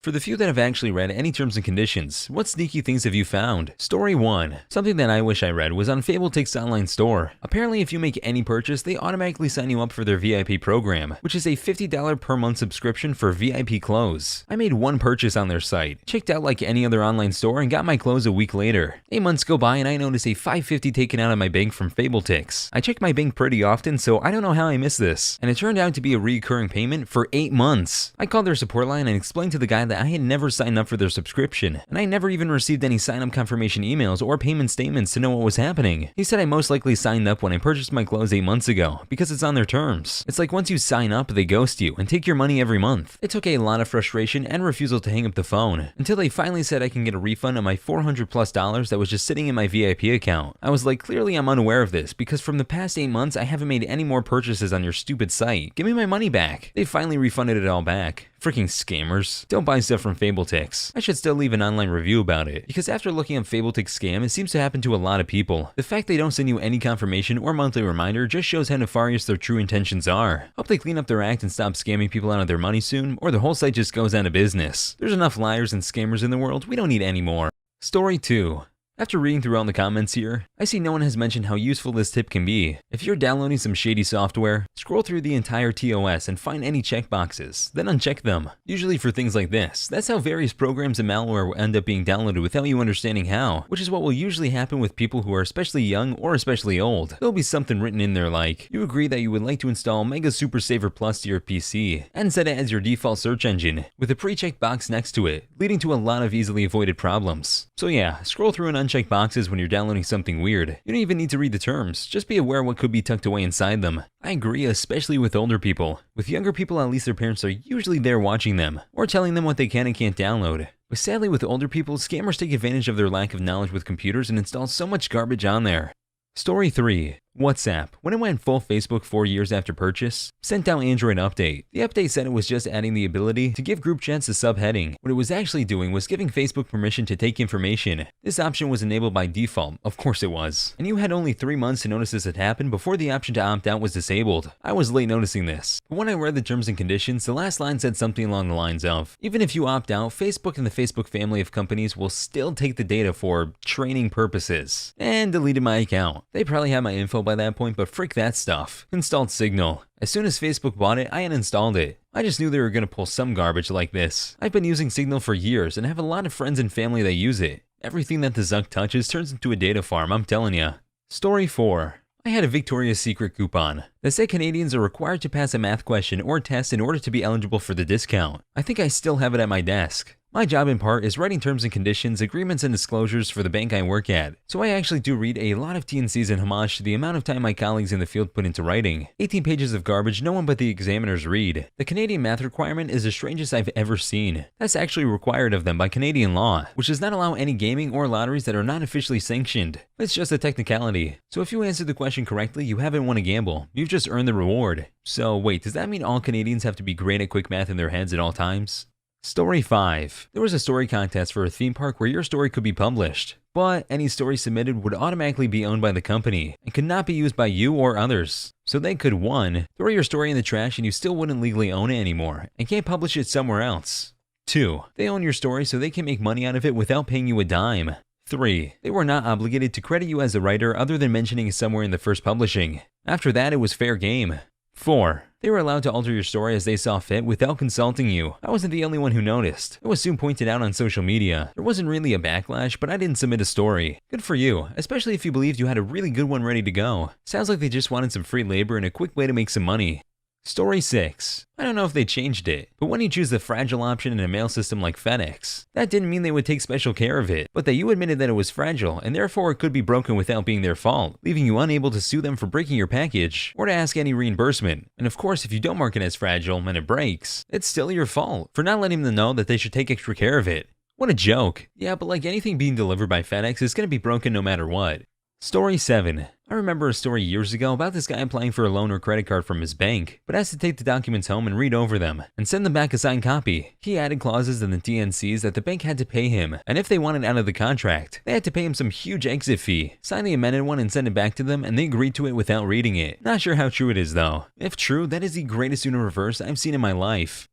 For the few that have actually read any terms and conditions, what sneaky things have you found? Story 1. Something that I wish I read was on fabletics online store. Apparently if you make any purchase, they automatically sign you up for their VIP program, which is a $50 per month subscription for VIP clothes. I made one purchase on their site, checked out like any other online store, and got my clothes a week later. 8 months go by and I notice a $550 taken out of my bank from fabletics. I check my bank pretty often, so I don't know how I missed this, and it turned out to be a recurring payment for 8 months. I called their support line and explained to the guy that I had never signed up for their subscription, and I never even received any sign-up confirmation emails or payment statements to know what was happening. He said I most likely signed up when I purchased my clothes 8 months ago, because it's on their terms. It's like once you sign up, they ghost you and take your money every month. It took a lot of frustration and refusal to hang up the phone, until they finally said I can get a refund on my $400+ that was just sitting in my VIP account. I was like, clearly I'm unaware of this, because from the past 8 months I haven't made any more purchases on your stupid site. Give me my money back. They finally refunded it all back. Freaking scammers. Don't buy stuff from fabletics. I should still leave an online review about it, because after looking up fabletics scam, it seems to happen to a lot of people. The fact they don't send you any confirmation or monthly reminder just shows how nefarious their true intentions are. Hope they clean up their act and stop scamming people out of their money soon, or the whole site just goes out of business. There's enough liars and scammers in the world, we don't need any more. Story 2. After reading through all the comments here, I see no one has mentioned how useful this tip can be. If you're downloading some shady software, scroll through the entire TOS and find any checkboxes, then uncheck them. Usually for things like this, that's how various programs and malware will end up being downloaded without you understanding how, which is what will usually happen with people who are especially young or especially old. There'll be something written in there like, you agree that you would like to install Mega Super Saver Plus to your PC, and set it as your default search engine, with a pre-checked box next to it, leading to a lot of easily avoided problems. So yeah, scroll through and uncheck boxes when you're downloading something weird. You don't even need to read the terms, just be aware what could be tucked away inside them. I agree, especially with older people. With younger people, at least their parents are usually there watching them, or telling them what they can and can't download. But sadly with older people, scammers take advantage of their lack of knowledge with computers and install so much garbage on there. Story 3. WhatsApp. When it went full Facebook 4 years after purchase, sent out Android update. The update said it was just adding the ability to give group chats a subheading. What it was actually doing was giving Facebook permission to take information. This option was enabled by default, of course it was. And you had only 3 months to notice this had happened before the option to opt out was disabled. I was late noticing this. But when I read the terms and conditions, the last line said something along the lines of, even if you opt out, Facebook and the Facebook family of companies will still take the data for training purposes. And deleted my account. They probably had my info by that point, but frick that stuff. Installed Signal. As soon as Facebook bought it, I uninstalled it. I just knew they were going to pull some garbage like this. I've been using Signal for years and have a lot of friends and family that use it. Everything that the Zuck touches turns into a data farm, I'm telling ya. Story 4. I had a Victoria's Secret coupon that said Canadians are required to pass a math question or test in order to be eligible for the discount. I think I still have it at my desk. My job in part is writing terms and conditions, agreements, and disclosures for the bank I work at, so I actually do read a lot of T&Cs in homage to the amount of time my colleagues in the field put into writing. 18 pages of garbage no one but the examiners read. The Canadian math requirement is the strangest I've ever seen. That's actually required of them by Canadian law, which does not allow any gaming or lotteries that are not officially sanctioned. It's just a technicality. So if you answer the question correctly, you haven't won a gamble. You've just earned the reward. So wait, does that mean all Canadians have to be great at quick math in their heads at all times? Story 5. There was a story contest for a theme park where your story could be published, but any story submitted would automatically be owned by the company and could not be used by you or others. So they could 1. Throw your story in the trash and you still wouldn't legally own it anymore and can't publish it somewhere else. 2. They own your story so they can make money out of it without paying you a dime. 3. They were not obligated to credit you as a writer other than mentioning it somewhere in the first publishing. After that, it was fair game. 4. They were allowed to alter your story as they saw fit without consulting you. I wasn't the only one who noticed. It was soon pointed out on social media. There wasn't really a backlash, but I didn't submit a story. Good for you, especially if you believed you had a really good one ready to go. Sounds like they just wanted some free labor and a quick way to make some money. Story 6. I don't know if they changed it, but when you choose the fragile option in a mail system like FedEx, that didn't mean they would take special care of it, but that you admitted that it was fragile and therefore it could be broken without being their fault, leaving you unable to sue them for breaking your package or to ask any reimbursement. And of course, if you don't mark it as fragile and it breaks, it's still your fault for not letting them know that they should take extra care of it. What a joke. Yeah, but like anything being delivered by FedEx is going to be broken no matter what. Story 7. I remember a story years ago about this guy applying for a loan or credit card from his bank, but has to take the documents home and read over them, and send them back a signed copy. He added clauses in the TNCs that the bank had to pay him, and if they wanted out of the contract, they had to pay him some huge exit fee. Sign the amended one and send it back to them, and they agreed to it without reading it. Not sure how true it is though. If true, that is the greatest Uno reverse I've seen in my life.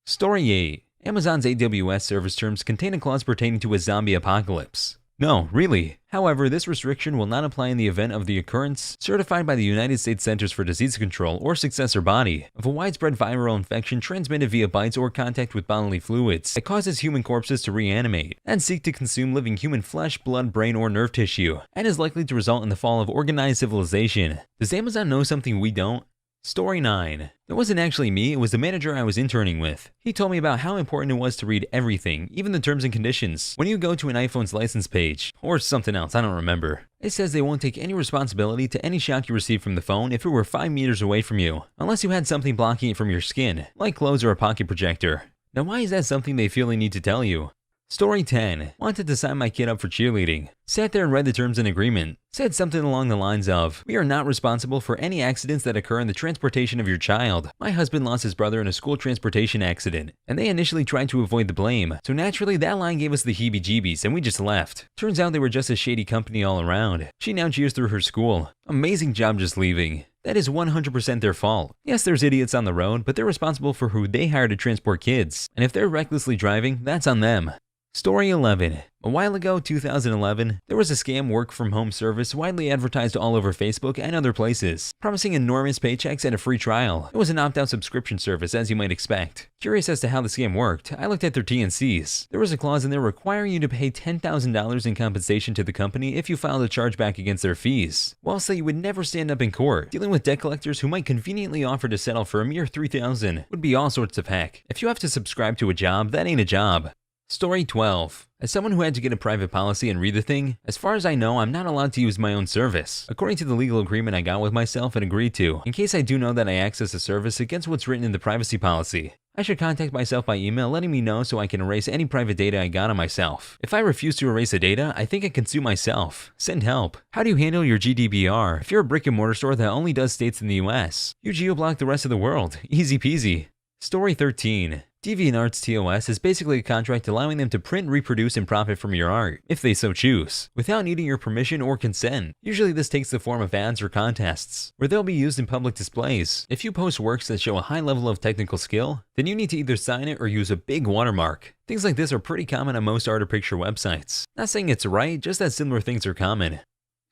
Story 8. Amazon's AWS service terms contain a clause pertaining to a zombie apocalypse. No, really. However, this restriction will not apply in the event of the occurrence, certified by the United States Centers for Disease Control or successor body, of a widespread viral infection transmitted via bites or contact with bodily fluids that causes human corpses to reanimate and seek to consume living human flesh, blood, brain, or nerve tissue, and is likely to result in the fall of organized civilization. Does Amazon know something we don't? Story 9. It wasn't actually me, it was the manager I was interning with. He told me about how important it was to read everything, even the terms and conditions, when you go to an iPhone's license page, or something else, I don't remember. It says they won't take any responsibility to any shock you receive from the phone if it were 5 meters away from you, unless you had something blocking it from your skin, like clothes or a pocket projector. Now why is that something they feel they need to tell you? Story 10. Wanted to sign my kid up for cheerleading. Sat there and read the terms and agreement. Said something along the lines of, "We are not responsible for any accidents that occur in the transportation of your child. My husband lost his brother in a school transportation accident, and they initially tried to avoid the blame. So naturally that line gave us the heebie-jeebies and we just left. Turns out they were just a shady company all around. She now cheers through her school. Amazing job just leaving. That is 100% their fault. Yes, there's idiots on the road, but they're responsible for who they hire to transport kids. And if they're recklessly driving, that's on them." Story 11. A while ago, 2011, there was a scam work-from-home service widely advertised all over Facebook and other places, promising enormous paychecks and a free trial. It was an opt-out subscription service, as you might expect. Curious as to how the scam worked, I looked at their T&Cs. There was a clause in there requiring you to pay $10,000 in compensation to the company if you filed a chargeback against their fees. While say you would never stand up in court, dealing with debt collectors who might conveniently offer to settle for a mere $3,000 would be all sorts of heck. If you have to subscribe to a job, that ain't a job. Story 12. As someone who had to get a private policy and read the thing, as far as I know, I'm not allowed to use my own service, according to the legal agreement I got with myself and agreed to, in case I do know that I access a service against what's written in the privacy policy. I should contact myself by email letting me know so I can erase any private data I got on myself. If I refuse to erase the data, I think I can sue myself. Send help. How do you handle your GDPR if you're a brick and mortar store that only does states in the US? You geo-block the rest of the world. Easy peasy. Story 13. Deviantarts TOS is basically a contract allowing them to print, reproduce, and profit from your art, if they so choose, without needing your permission or consent. Usually this takes the form of ads or contests, where they'll be used in public displays. If you post works that show a high level of technical skill, then you need to either sign it or use a big watermark. Things like this are pretty common on most art or picture websites. Not saying it's right, just that similar things are common.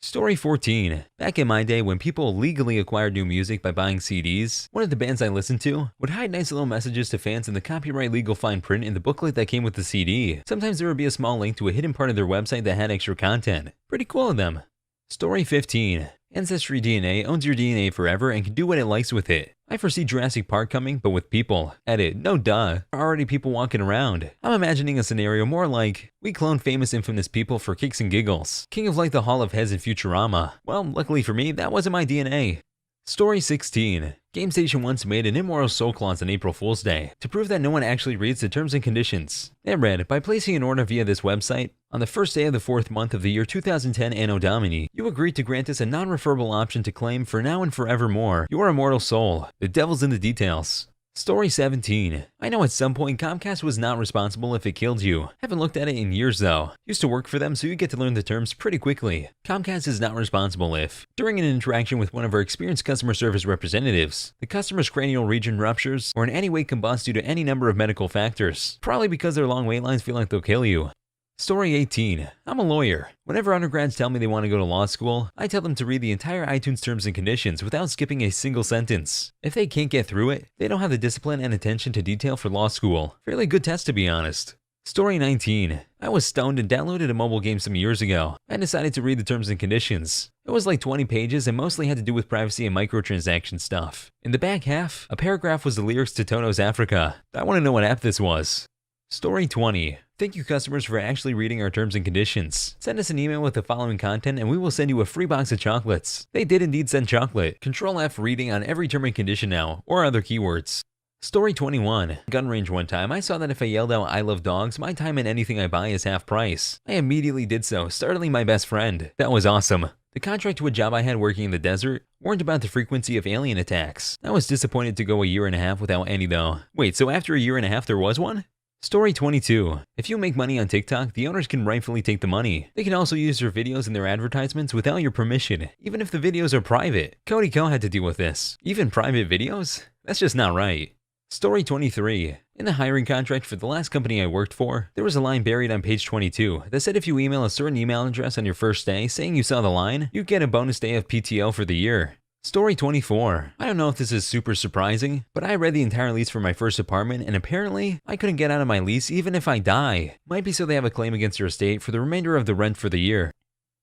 Story 14. Back in my day when people legally acquired new music by buying CDs, one of the bands I listened to would hide nice little messages to fans in the copyright legal fine print in the booklet that came with the CD. Sometimes there would be a small link to a hidden part of their website that had extra content. Pretty cool of them. Story 15. Ancestry DNA owns your DNA forever and can do what it likes with it. I foresee Jurassic Park coming, but with people. Edit. No duh. There are already people walking around. I'm imagining a scenario more like, we clone famous infamous people for kicks and giggles. King of like the Hall of Heads in Futurama. Well, luckily for me, that wasn't my DNA. Story 16. GameStation once made an Immortal Soul clause on April Fool's Day to prove that no one actually reads the terms and conditions. It read, by placing an order via this website, on the first day of the 4th month of the year 2010 Anno Domini, you agreed to grant us a non-referable option to claim for now and forevermore your Immortal Soul. The devil's in the details. Story 17. I know at some point Comcast was not responsible if it killed you. Haven't looked at it in years though. Used to work for them so you get to learn the terms pretty quickly. Comcast is not responsible if, during an interaction with one of our experienced customer service representatives, the customer's cranial region ruptures or in any way combusts due to any number of medical factors. Probably because their long wait lines feel like they'll kill you. Story 18. I'm a lawyer. Whenever undergrads tell me they want to go to law school, I tell them to read the entire iTunes terms and conditions without skipping a single sentence. If they can't get through it, they don't have the discipline and attention to detail for law school. Fairly good test to be honest. Story 19. I was stoned and downloaded a mobile game some years ago. I decided to read the terms and conditions. It was like 20 pages and mostly had to do with privacy and microtransaction stuff. In the back half, a paragraph was the lyrics to Toto's Africa. I want to know what app this was. Story 20. Thank you customers for actually reading our terms and conditions. Send us an email with the following content and we will send you a free box of chocolates. They did indeed send chocolate. Control F reading on every term and condition now, or other keywords. Story 21. Gun range one time, I saw that if I yelled out I love dogs, my time and anything I buy is half price. I immediately did so, startling my best friend. That was awesome. The contract to a job I had working in the desert warned about the frequency of alien attacks. I was disappointed to go a year and a half without any though. Wait, so after a year and a half there was one? Story 22. If you make money on TikTok, the owners can rightfully take the money. They can also use your videos in their advertisements without your permission, even if the videos are private. Cody Ko had to deal with this. Even private videos? That's just not right. Story 23. In the hiring contract for the last company I worked for, there was a line buried on page 22 that said if you email a certain email address on your first day saying you saw the line, you'd get a bonus day of PTO for the year. Story 24. I don't know if this is super surprising, but I read the entire lease for my first apartment and apparently I couldn't get out of my lease even if I die. Might be so they have a claim against your estate for the remainder of the rent for the year.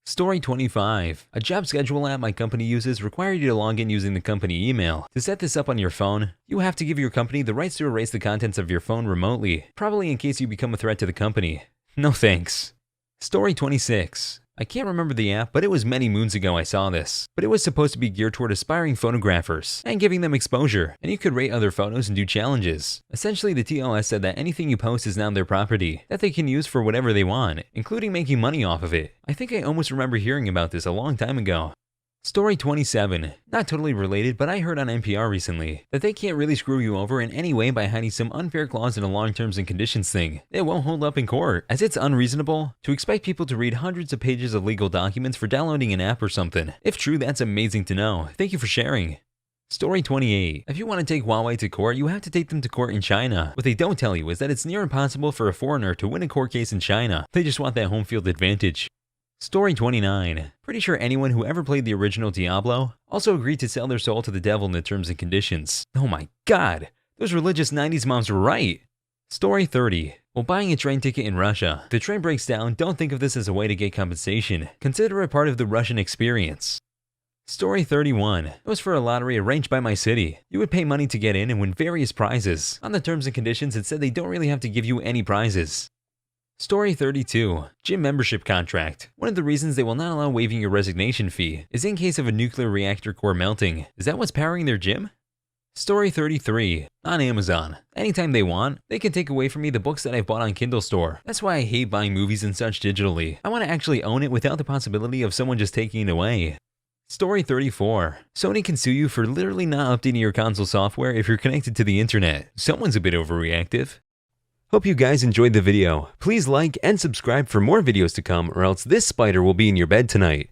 Story 25. A job schedule app my company uses requires you to log in using the company email. To set this up on your phone, you have to give your company the rights to erase the contents of your phone remotely, probably in case you become a threat to the company. No thanks. Story 26. I can't remember the app, but it was many moons ago I saw this. But it was supposed to be geared toward aspiring photographers and giving them exposure, and you could rate other photos and do challenges. Essentially, the TOS said that anything you post is now their property, that they can use for whatever they want, including making money off of it. I think I almost remember hearing about this a long time ago. Story 27. Not totally related, but I heard on NPR recently that they can't really screw you over in any way by hiding some unfair clause in a long terms and conditions thing. It won't hold up in court, as it's unreasonable to expect people to read hundreds of pages of legal documents for downloading an app or something. If true, that's amazing to know. Thank you for sharing. Story 28. If you want to take Huawei to court, you have to take them to court in China. What they don't tell you is that it's near impossible for a foreigner to win a court case in China. They just want that home field advantage. Story 29. Pretty sure anyone who ever played the original Diablo also agreed to sell their soul to the devil in the terms and conditions. Oh my god, those religious 90s moms were right. Story 30. While buying a train ticket in Russia, the train breaks down, don't think of this as a way to get compensation. Consider it part of the Russian experience. Story 31. It was for a lottery arranged by my city. You would pay money to get in and win various prizes. On the terms and conditions, it said they don't really have to give you any prizes. Story 32. Gym membership contract. One of the reasons they will not allow waiving your resignation fee is in case of a nuclear reactor core melting. Is that what's powering their gym? Story 33. On Amazon. Anytime they want, they can take away from me the books that I've bought on Kindle Store. That's why I hate buying movies and such digitally. I want to actually own it without the possibility of someone just taking it away. Story 34. Sony can sue you for literally not updating your console software if you're connected to the internet. Someone's a bit overreactive. Hope you guys enjoyed the video. Please like and subscribe for more videos to come, or else this spider will be in your bed tonight.